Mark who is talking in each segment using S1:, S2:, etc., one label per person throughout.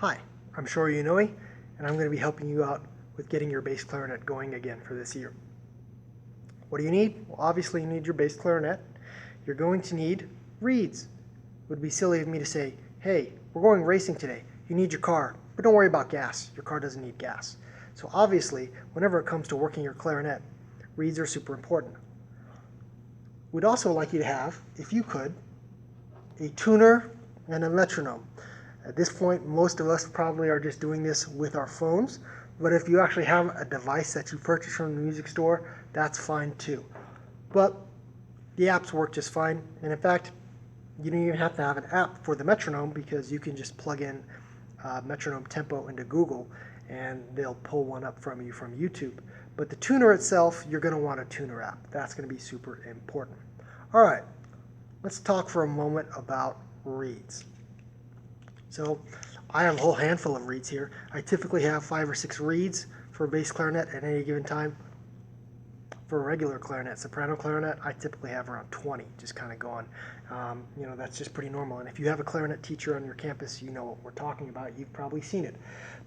S1: Hi, I'm sure you know me, and I'm going to be helping you out with getting your bass clarinet going again for this year. What do you need? Well, obviously you need your bass clarinet. You're going to need reeds. It would be silly of me to say, hey, we're going racing today. You need your car, but don't worry about gas. Your car doesn't need gas. So obviously, whenever it comes to working your clarinet, reeds are super important. We'd also like you to have, if you could, a tuner and a metronome. At this point, most of us probably are just doing this with our phones, but if you actually have a device that you purchase from the music store, that's fine too. But the apps work just fine, and in fact, you don't even have to have an app for the metronome because you can just plug in metronome tempo into Google and they'll pull one up from you from YouTube. But the tuner itself, you're going to want a tuner app. That's going to be super important. All right, let's talk for a moment about reeds. So I have a whole handful of reeds here. I typically have 5 or 6 reeds for a bass clarinet at any given time. For a regular clarinet, soprano clarinet, I typically have around 20, just kind of going. That's just pretty normal. And if you have a clarinet teacher on your campus, you know what we're talking about. You've probably seen it.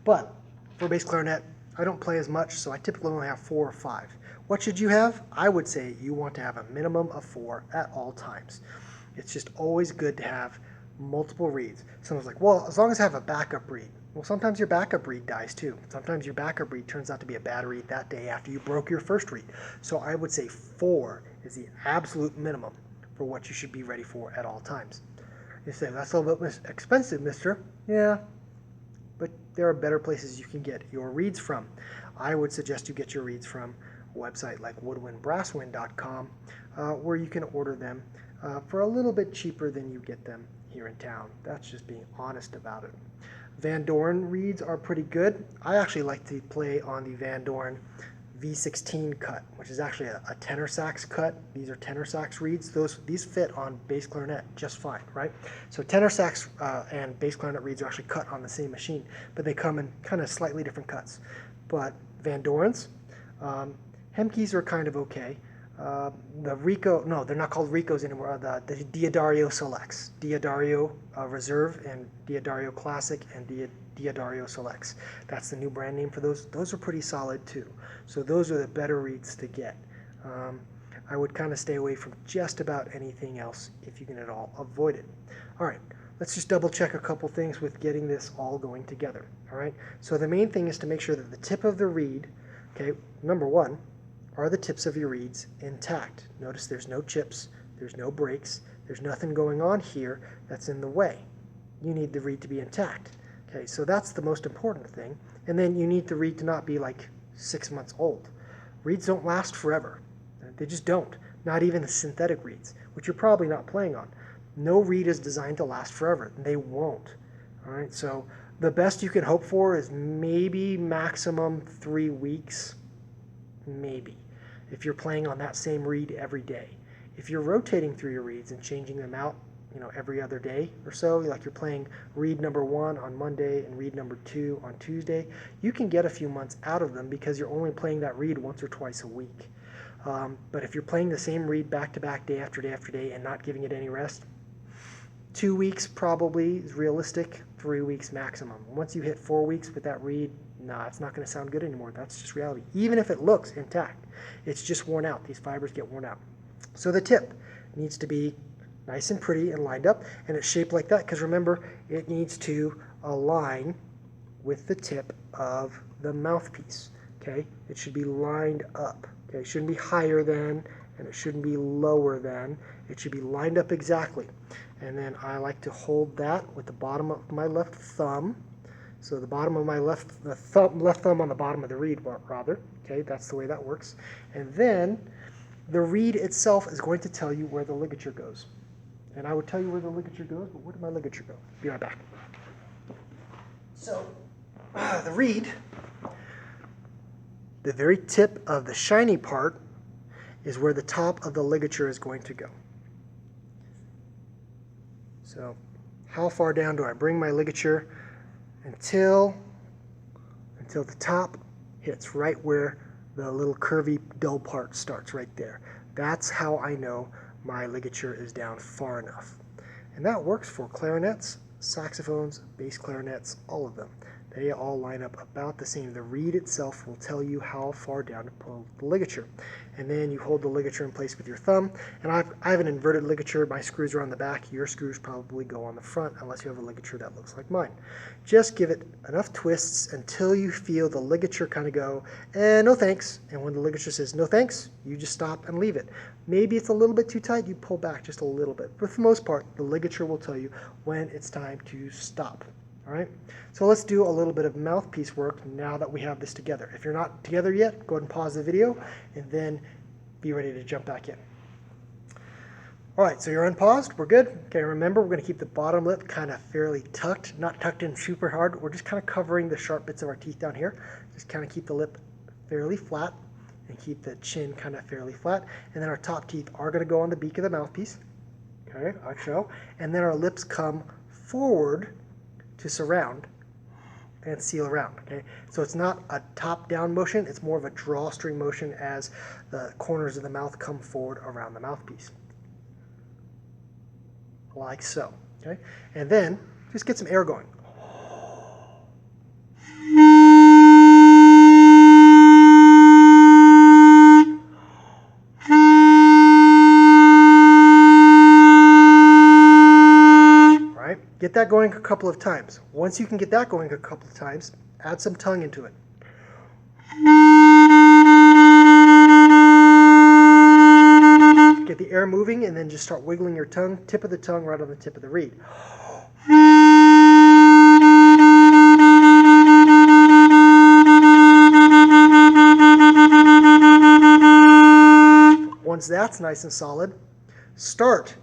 S1: But for bass clarinet, I don't play as much, so I typically only have 4 or 5. What should you have? I would say you want to have a minimum of 4 at all times. It's just always good to have multiple reeds. Someone's like, well, as long as I have a backup reed. Well, sometimes your backup reed dies too. Sometimes your backup reed turns out to be a bad reed that day after you broke your first reed. So I would say 4 is the absolute minimum for what you should be ready for at all times. You say, that's a little bit expensive, mister. Yeah, but there are better places you can get your reeds from. I would suggest you get your reeds from a website like woodwindbrasswind.com where you can order them for a little bit cheaper than you get them here in town. That's just being honest about it. Van Doren reeds are pretty good. I actually like to play on the Van Doren V16 cut, which is actually a tenor sax cut. These are tenor sax reeds. These fit on bass clarinet just fine, right? So tenor sax and bass clarinet reeds are actually cut on the same machine, but they come in kind of slightly different cuts. But Van Dorens, Hemkeys are kind of okay. The Rico, no, they're not called Ricos anymore. The Diodario Selects, Diodario Reserve and Diodario Classic and Diodario Selects. That's the new brand name for those. Those are pretty solid too. So those are the better reeds to get. I would kind of stay away from just about anything else if you can at all avoid it. All right, let's just double check a couple things with getting this all going together. All right, so the main thing is to make sure that the tip of the reed, okay, number one, are the tips of your reeds intact? Notice there's no chips, there's no breaks, there's nothing going on here that's in the way. You need the reed to be intact. Okay, so that's the most important thing. And then you need the reed to not be like 6 months old. Reeds don't last forever. They just don't. Not even the synthetic reeds, which you're probably not playing on. No reed is designed to last forever. They won't. All right, so the best you can hope for is maybe maximum 3 weeks, maybe, if you're playing on that same reed every day. If you're rotating through your reeds and changing them out, every other day or so, like you're playing reed number 1 on Monday and reed number 2 on Tuesday, you can get a few months out of them because you're only playing that reed once or twice a week. But if you're playing the same reed back to back, day after day after day, and not giving it any rest, 2 weeks probably is realistic, 3 weeks maximum. Once you hit 4 weeks with that reed, nah, it's not going to sound good anymore. That's just reality. Even if it looks intact, it's just worn out. These fibers get worn out. So the tip needs to be nice and pretty and lined up, and it's shaped like that because remember, it needs to align with the tip of the mouthpiece. Okay, it should be lined up. Okay, it shouldn't be higher than, and it shouldn't be lower than. It should be lined up exactly. And then I like to hold that with the bottom of my left thumb. So the bottom of my left thumb on the bottom of the reed, rather. Okay, that's the way that works. And then the reed itself is going to tell you where the ligature goes. And I would tell you where the ligature goes, but where did my ligature go? Be right back. So the reed, the very tip of the shiny part is where the top of the ligature is going to go. So how far down do I bring my ligature until the top hits right where the little curvy dull part starts right there. That's how I know my ligature is down far enough. And that works for clarinets, saxophones, bass clarinets, all of them. They all line up about the same. The reed itself will tell you how far down to pull the ligature. And then you hold the ligature in place with your thumb. And I have an inverted ligature. My screws are on the back. Your screws probably go on the front unless you have a ligature that looks like mine. Just give it enough twists until you feel the ligature kind of go, no thanks. And when the ligature says no thanks, you just stop and leave it. Maybe it's a little bit too tight, you pull back just a little bit. But for the most part, the ligature will tell you when it's time to stop. All right, so let's do a little bit of mouthpiece work now that we have this together. If you're not together yet, go ahead and pause the video and then be ready to jump back in. All right, so you're unpaused, we're good. Okay, remember we're gonna keep the bottom lip kind of fairly tucked, not tucked in super hard. We're just kind of covering the sharp bits of our teeth down here. Just kind of keep the lip fairly flat and keep the chin kind of fairly flat. And then our top teeth are gonna go on the beak of the mouthpiece, okay, like so. And then our lips come forward to surround and seal around, okay? So it's not a top-down motion, it's more of a drawstring motion as the corners of the mouth come forward around the mouthpiece. Like so, okay? And then just get some air going. Get that going a couple of times. Once you can get that going a couple of times, add some tongue into it. Get the air moving and then just start wiggling your tongue, tip of the tongue right on the tip of the reed. Once that's nice and solid, start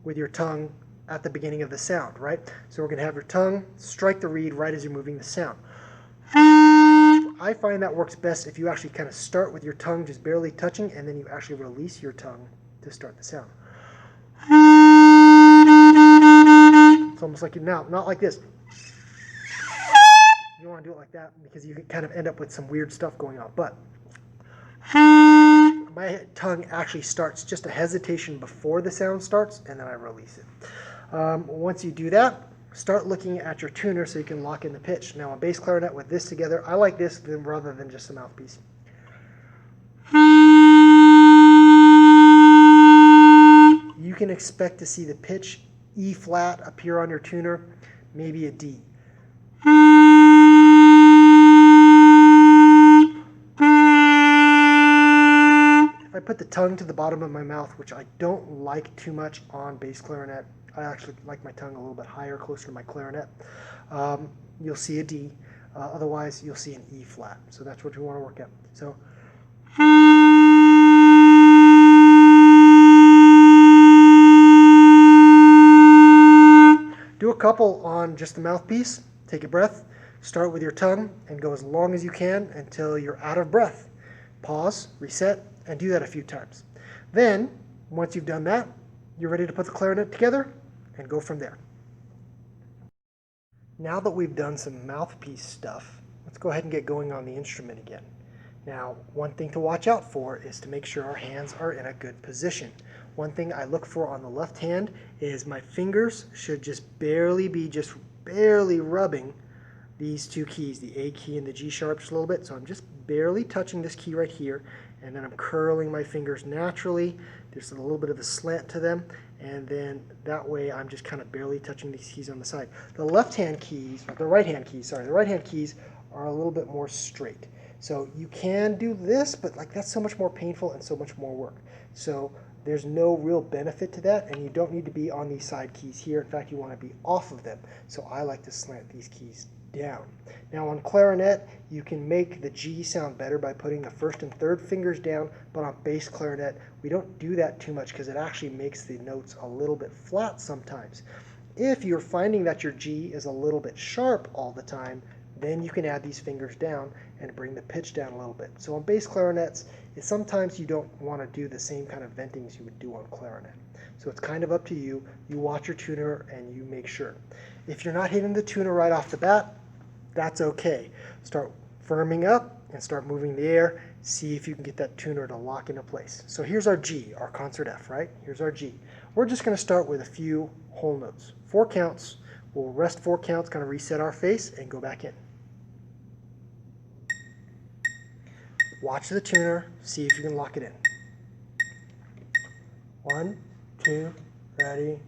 S1: with your tongue at the beginning of the sound, right? So we're going to have your tongue strike the reed right as you're moving the sound. I find that works best if you actually kind of start with your tongue just barely touching and then you actually release your tongue to start the sound. It's almost like now, not like this. You don't want to do it like that because you can kind of end up with some weird stuff going on. But my tongue actually starts just a hesitation before the sound starts and then I release it. Once you do that, start looking at your tuner so you can lock in the pitch. Now, a bass clarinet with this together, I like this rather than just a mouthpiece. You can expect to see the pitch E flat appear on your tuner, maybe a D. If I put the tongue to the bottom of my mouth, which I don't like too much on bass clarinet, I actually like my tongue a little bit higher, closer to my clarinet. You'll see a D. Otherwise, you'll see an E flat. So that's what you want to work at. So. Do a couple on just the mouthpiece. Take a breath. Start with your tongue and go as long as you can until you're out of breath. Pause, reset, and do that a few times. Then, once you've done that, you're ready to put the clarinet together and go from there. Now that we've done some mouthpiece stuff, let's go ahead and get going on the instrument again. Now, one thing to watch out for is to make sure our hands are in a good position. One thing I look for on the left hand is my fingers should just barely rubbing these two keys, the A key and the G sharp, just a little bit. So I'm just barely touching this key right here, and then I'm curling my fingers naturally. There's a little bit of a slant to them, and then that way I'm just kind of barely touching these keys on the side. The left-hand keys, or the right-hand keys are a little bit more straight. So you can do this, but like that's so much more painful and so much more work. So there's no real benefit to that, and you don't need to be on these side keys here. In fact, you want to be off of them. So I like to slant these keys down. Now on clarinet, you can make the G sound better by putting the first and third fingers down, but on bass clarinet, we don't do that too much because it actually makes the notes a little bit flat sometimes. If you're finding that your G is a little bit sharp all the time, then you can add these fingers down and bring the pitch down a little bit. So on bass clarinets, sometimes you don't want to do the same kind of venting as you would do on clarinet. So it's kind of up to you. You watch your tuner and you make sure. If you're not hitting the tuner right off the bat, that's okay. Start firming up and start moving the air. See if you can get that tuner to lock into place. So here's our G, our concert F, right? Here's our G. We're just going to start with a few whole notes. 4 counts We'll rest 4 counts, kind of reset our face, and go back in. Watch the tuner, see if you can lock it in. 1, 2, ready.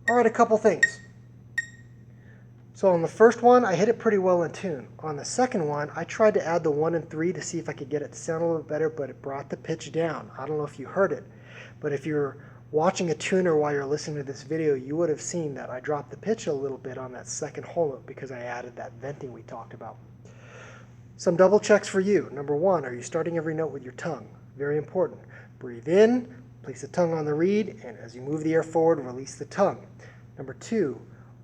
S1: All right, a couple things. So on the first one, I hit it pretty well in tune. On the second one, I tried to add the 1 and 3 to see if I could get it to sound a little bit better, but it brought the pitch down. I don't know if you heard it, but if you're watching a tuner while you're listening to this video, you would have seen that I dropped the pitch a little bit on that second whole note because I added that venting we talked about. Some double checks for you. Number 1, are you starting every note with your tongue? Very important. Breathe in, place the tongue on the reed, and as you move the air forward, release the tongue. Number 2,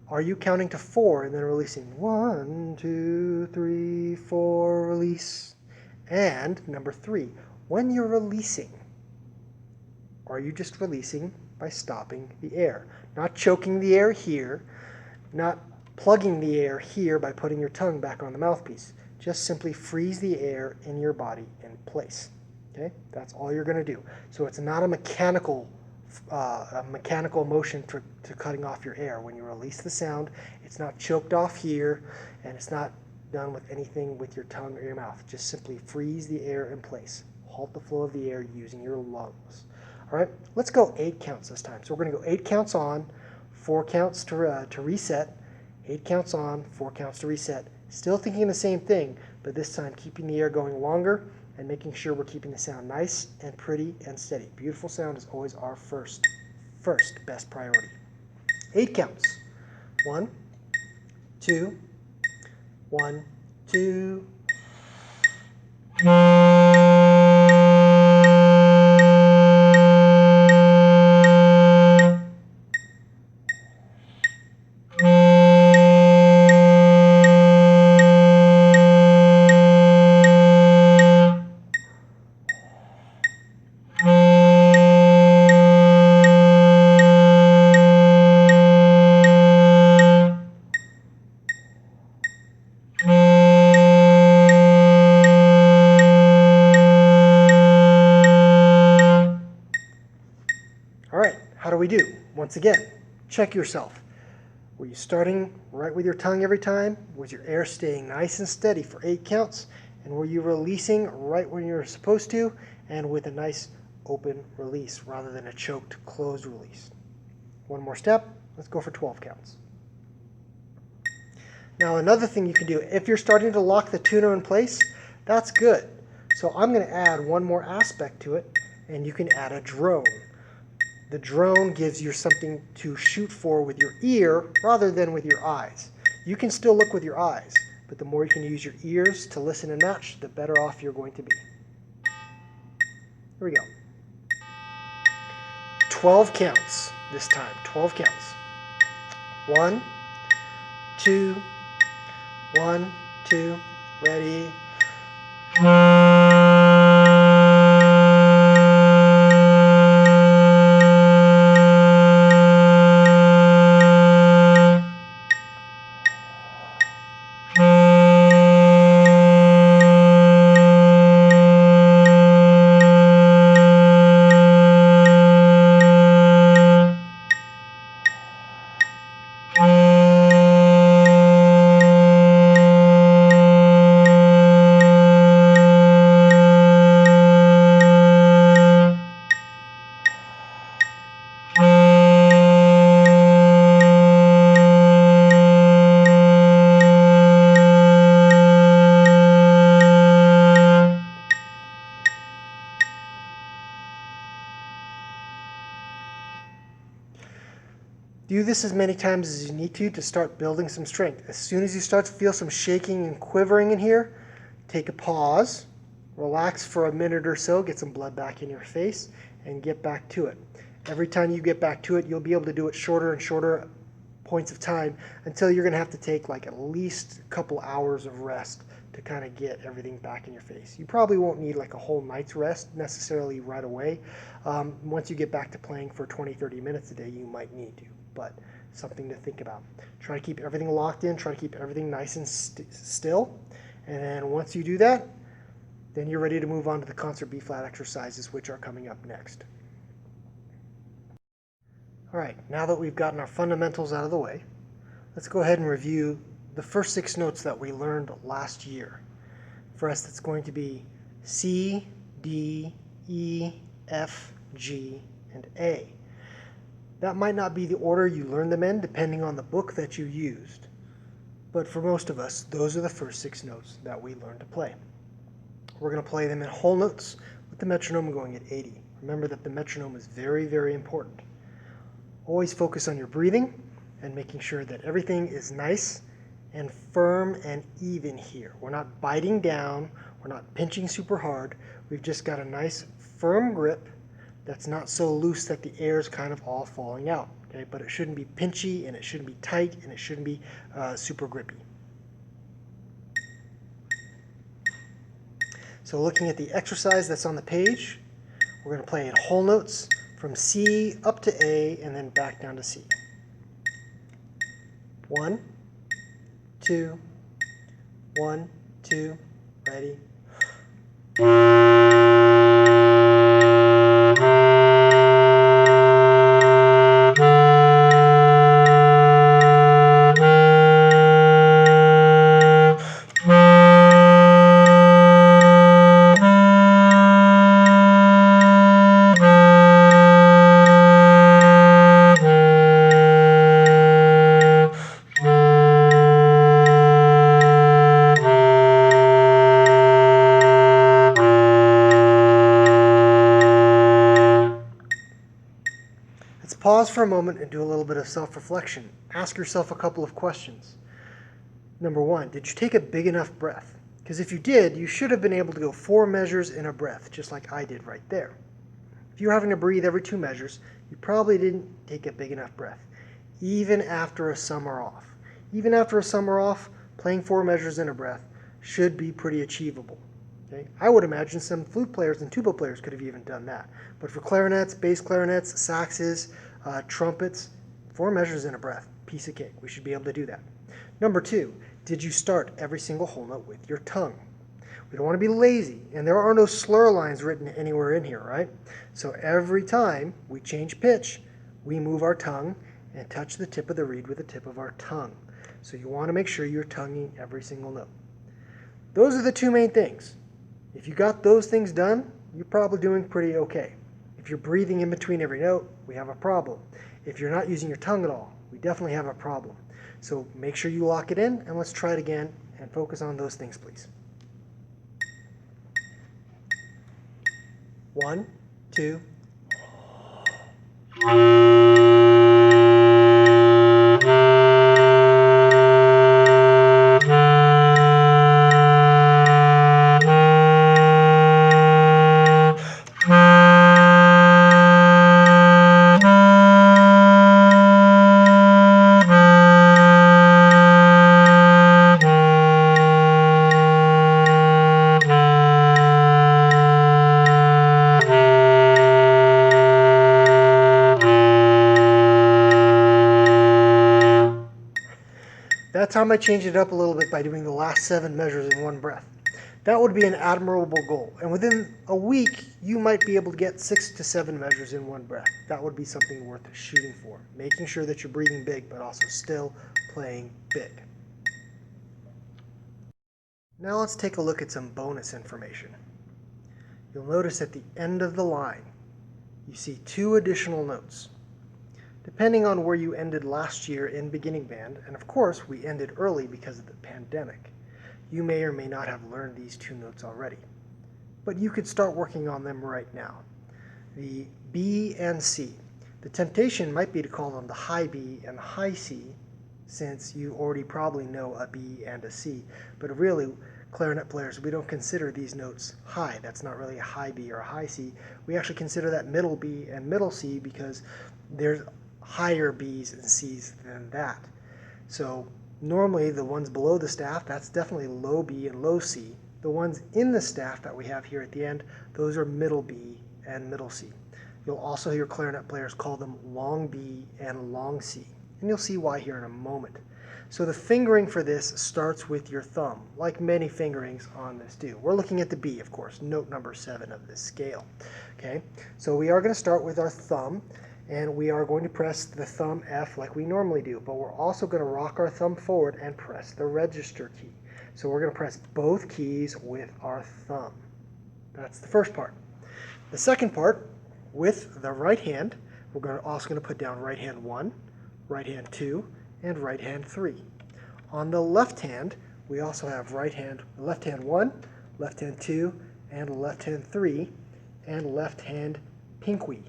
S1: are you counting to 4 and then releasing 1, 2, 3, 4, release? And number 3, when you're releasing, are you just releasing by stopping the air? Not choking the air here, not plugging the air here by putting your tongue back on the mouthpiece. Just simply freeze the air in your body in place. Okay, that's all you're going to do. So it's not a mechanical motion to cutting off your air. When you release the sound, it's not choked off here, and it's not done with anything with your tongue or your mouth. Just simply freeze the air in place. Halt the flow of the air using your lungs. All right, let's go 8 counts this time. So we're going to go 8 counts on, 4 counts to reset, 8 counts on, 4 counts to reset. Still thinking the same thing, but this time keeping the air going longer and making sure we're keeping the sound nice and pretty and steady. Beautiful sound is always our first best priority. 8 counts. 1, 2, 1, 2. All right, how do we do? Once again, check yourself. Were you starting right with your tongue every time? Was your air staying nice and steady for 8 counts? And were you releasing right when you were supposed to and with a nice open release rather than a choked closed release? One more step, let's go for 12 counts. Now another thing you can do, if you're starting to lock the tuner in place, that's good. So I'm going to add one more aspect to it, and you can add a drone. The drone gives you something to shoot for with your ear rather than with your eyes. You can still look with your eyes, but the more you can use your ears to listen and match, the better off you're going to be. Here we go. 12 counts this time, 12 counts. 1, 2, 1, 2, ready. Do this as many times as you need to start building some strength. As soon as you start to feel some shaking and quivering in here, take a pause, relax for a minute or so, get some blood back in your face, and get back to it. Every time you get back to it, you'll be able to do it shorter and shorter points of time until you're going to have to take like at least a couple hours of rest to kind of get everything back in your face. You probably won't need like a whole night's rest necessarily right away. Once you get back to playing for 20-30 minutes a day, you might need to, but something to think about. Try to keep everything locked in, try to keep everything nice and still, and then once you do that, then you're ready to move on to the concert B-flat exercises, which are coming up next. All right, now that we've gotten our fundamentals out of the way, let's go ahead and review the first 6 notes that we learned last year. For us, that's going to be C, D, E, F, G, and A. That might not be the order you learned them in, depending on the book that you used. But for most of us, those are the first 6 notes that we learned to play. We're going to play them in whole notes with the metronome going at 80. Remember that the metronome is very, very important. Always focus on your breathing and making sure that everything is nice and firm and even here. We're not biting down, we're not pinching super hard. We've just got a nice firm grip that's not so loose that the air is kind of all falling out. Okay, but it shouldn't be pinchy and it shouldn't be tight and it shouldn't be super grippy. So looking at the exercise that's on the page, we're going to play in whole notes from C up to A and then back down to C. 1, 2, 1, 2, ready. Let's pause for a moment and do a little bit of self-reflection. Ask yourself a couple of questions. Number 1, did you take a big enough breath? Because if you did, you should have been able to go 4 measures in a breath, just like I did right there. If you're having to breathe every 2 measures, you probably didn't take a big enough breath, even after a summer off. Even after a summer off, playing 4 measures in a breath should be pretty achievable. Okay? I would imagine some flute players and tuba players could have even done that. But for clarinets, bass clarinets, saxes, trumpets, 4 measures in a breath, piece of cake. We should be able to do that. Number 2, did you start every single whole note with your tongue? We don't want to be lazy, and there are no slur lines written anywhere in here, right? So every time we change pitch, we move our tongue and touch the tip of the reed with the tip of our tongue. So you want to make sure you're tonguing every single note. Those are the 2 main things. If you got those things done, you're probably doing pretty okay. If you're breathing in between every note, we have a problem. If you're not using your tongue at all, we definitely have a problem. So make sure you lock it in, and let's try it again and focus on those things, please. 1, 2. That time I changed it up a little bit by doing the last 7 measures in one breath. That would be an admirable goal, and within a week you might be able to get 6 to 7 measures in one breath. That would be something worth shooting for, making sure that you're breathing big but also still playing big. Now let's take a look at some bonus information. You'll notice at the end of the line you see 2 additional notes. Depending on where you ended last year in beginning band, and of course we ended early because of the pandemic, you may or may not have learned these 2 notes already. But you could start working on them right now. The B and C. The temptation might be to call them the high B and the high C, since you already probably know a B and a C. But really, clarinet players, we don't consider these notes high. That's not really a high B or a high C. We actually consider that middle B and middle C because there's higher B's and C's than that. So normally the ones below the staff, that's definitely low B and low C. The ones in the staff that we have here at the end, those are middle B and middle C. You'll also hear clarinet players call them long B and long C, and you'll see why here in a moment. So the fingering for this starts with your thumb, like many fingerings on this do. We're looking at the B, of course, note number 7 of this scale. Okay, so we are going to start with our thumb, and we are going to press the thumb F like we normally do, but we're also going to rock our thumb forward and press the register key. So we're going to press both keys with our thumb. That's the first part. The second part, with the right hand, we're also going to put down right hand 1, right hand 2, and right hand 3. On the left hand, we also have left hand 1, left hand 2, and left hand 3, and left hand pinky.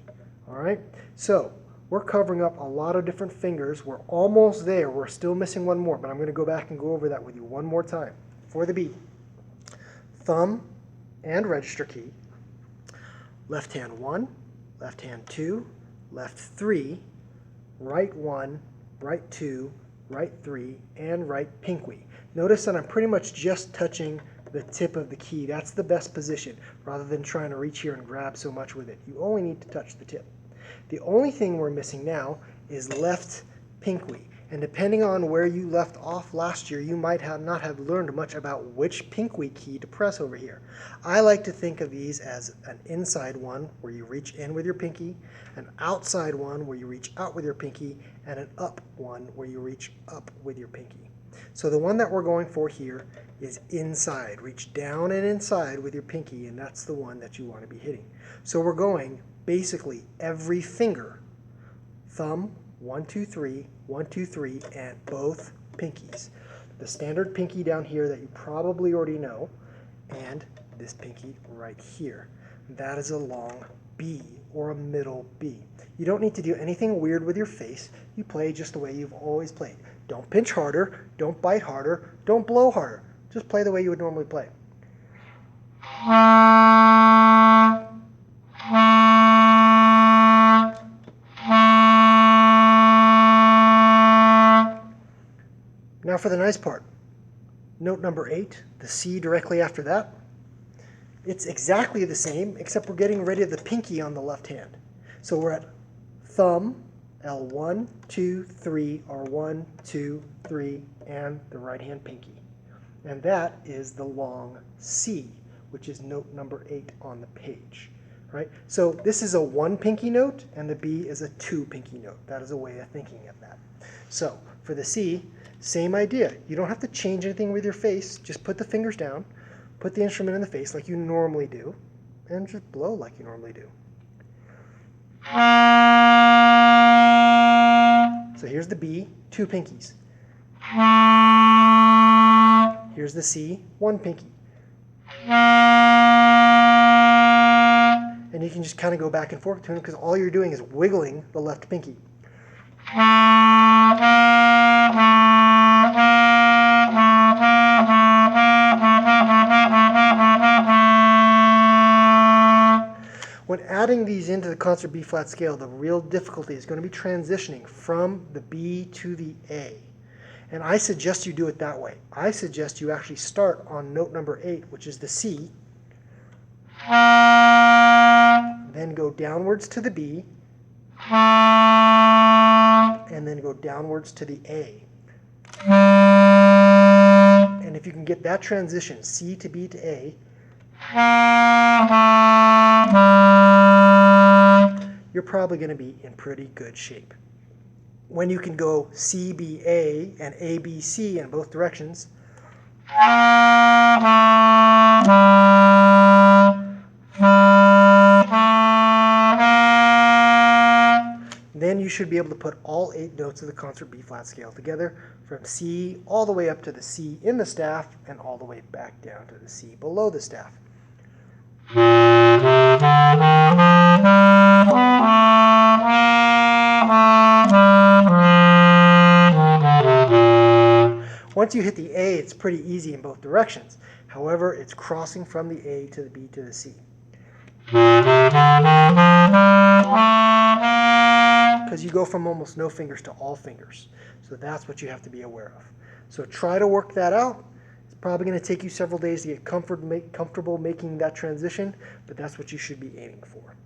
S1: All right, so we're covering up a lot of different fingers. We're almost there. We're still missing one more, but I'm going to go back and go over that with you one more time. For the B, thumb and register key, left hand 1, left hand 2, left 3, right 1, right 2, right 3, and right pinky. Notice that I'm pretty much just touching the tip of the key. That's the best position, rather than trying to reach here and grab so much with it. You only need to touch the tip. The only thing we're missing now is left pinky. And depending on where you left off last year, you might not have learned much about which pinky key to press over here. I like to think of these as an inside one where you reach in with your pinky, an outside one where you reach out with your pinky, and an up one where you reach up with your pinky. So the one that we're going for here is inside. Reach down and inside with your pinky, and that's the one that you want to be hitting. So we're going basically every finger, thumb, 1, 2, 3, 1, 2, 3, and both pinkies. The standard pinky down here that you probably already know, and this pinky right here. That is a long B, or a middle B. You don't need to do anything weird with your face. You play just the way you've always played. Don't pinch harder, don't bite harder, don't blow harder. Just play the way you would normally play. Now for the nice part. Note number 8, the C directly after that. It's exactly the same, except we're getting rid of the pinky on the left hand. So we're at thumb, L1, 2, 3, or 1, 2, 3, and the right hand pinky. And that is the long C, which is note number 8 on the page. Right? So this is a 1 pinky note, and the B is a 2 pinky note. That is a way of thinking of that. So for the C, same idea. You don't have to change anything with your face. Just put the fingers down, put the instrument in the face like you normally do, and just blow like you normally do. So here's the B, 2 pinkies. Here's the C, 1 pinky. And you can just kind of go back and forth between them because all you're doing is wiggling the left pinky. When adding these into the concert B-flat scale, the real difficulty is going to be transitioning from the B to the A. And I suggest you do it that way. I suggest you actually start on note number 8, which is the C, then go downwards to the B, and then go downwards to the A. And if you can get that transition, C to B to A, you're probably going to be in pretty good shape. When you can go C, B, A, and A, B, C in both directions, then you should be able to put all 8 notes of the concert B-flat scale together, from C all the way up to the C in the staff, and all the way back down to the C below the staff. Once you hit the A, it's pretty easy in both directions. However, it's crossing from the A to the B to the C. Because because you go from almost no fingers to all fingers. So that's what you have to be aware of. So try to work that out. It's probably going to take you several days to get comfortable making that transition, but that's what you should be aiming for.